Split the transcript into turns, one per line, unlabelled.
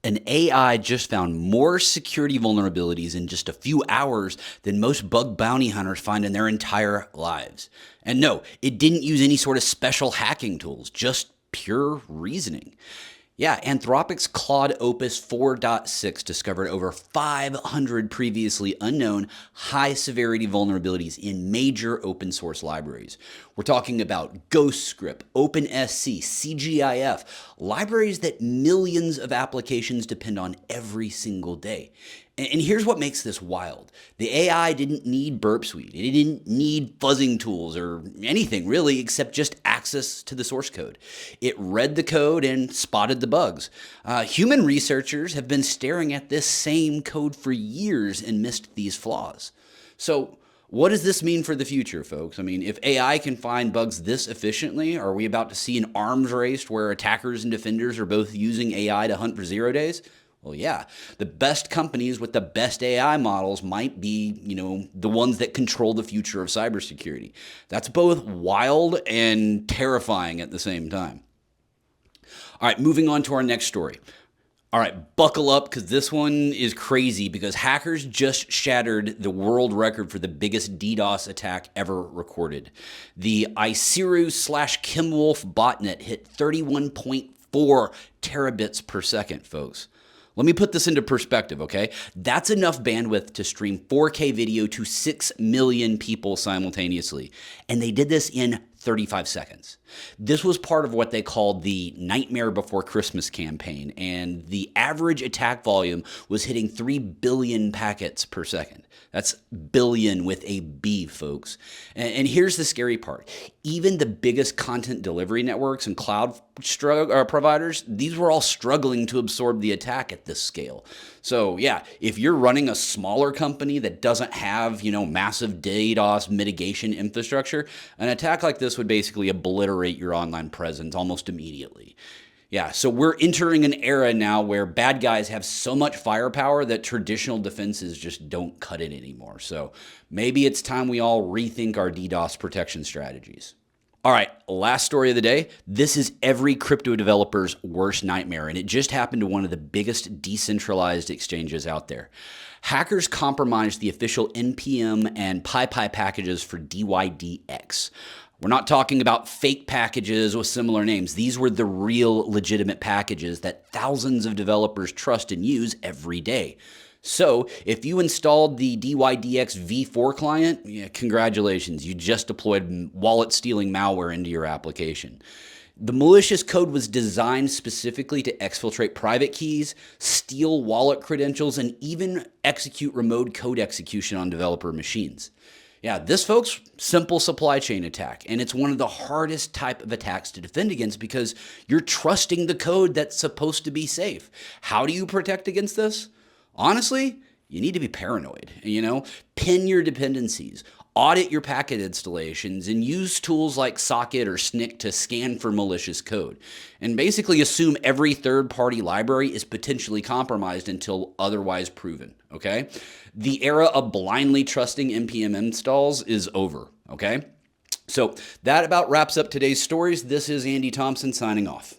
An AI just found more security vulnerabilities in just a few hours than most bug bounty hunters find in their entire lives. And no, it didn't use any sort of special hacking tools, just pure reasoning. Yeah, Anthropic's Claude Opus 4.6 discovered over 500 previously unknown high-severity vulnerabilities in major open source libraries. We're talking about Ghostscript, OpenSC, CGIF, libraries that millions of applications depend on every single day. And here's what makes this wild. The AI didn't need Burp Suite. It didn't need fuzzing tools or anything really except just access to the source code. It read the code and spotted the bugs. Human researchers have been staring at this same code for years and missed these flaws. So what does this mean for the future, folks? I mean, if AI can find bugs this efficiently, are we about to see an arms race where attackers and defenders are both using AI to hunt for 0 days? Well, yeah, the best companies with the best AI models might be, the ones that control the future of cybersecurity. That's both wild and terrifying at the same time. All right, moving on to our next story. All right, buckle up because this one is crazy because hackers just shattered the world record for the biggest DDoS attack ever recorded. The AISURU/Kimwolf botnet hit 31.4 terabits per second, folks. Let me put this into perspective, okay? That's enough bandwidth to stream 4K video to 6 million people simultaneously. And they did this in 35 seconds. This was part of what they called the Nightmare Before Christmas campaign, and the average attack volume was hitting 3 billion packets per second. That's billion with a B, folks. And here's the scary part. Even the biggest content delivery networks and cloud providers, these were all struggling to absorb the attack at this scale. So yeah, if you're running a smaller company that doesn't have, massive DDoS mitigation infrastructure, an attack like this would basically obliterate your online presence almost immediately. Yeah, so we're entering an era now where bad guys have so much firepower that traditional defenses just don't cut it anymore. So maybe it's time we all rethink our DDoS protection strategies. All right, last story of the day. This is every crypto developer's worst nightmare, and it just happened to one of the biggest decentralized exchanges out there. Hackers compromised the official NPM and PyPy packages for DYDX. We're not talking about fake packages with similar names. These were the real legitimate packages that thousands of developers trust and use every day. So if you installed the DYDX v4 client, congratulations, you just deployed wallet-stealing malware into your application. The malicious code was designed specifically to exfiltrate private keys, steal wallet credentials, and even execute remote code execution on developer machines. Yeah, this, folks, simple supply chain attack, and it's one of the hardest type of attacks to defend against because you're trusting the code that's supposed to be safe. How do you protect against this? Honestly, you need to be paranoid, pin your dependencies, audit your packet installations, and use tools like Socket or Snyk to scan for malicious code. And basically assume every third-party library is potentially compromised until otherwise proven, okay? The era of blindly trusting NPM installs is over, okay? So that about wraps up today's stories. This is Andy Thompson signing off.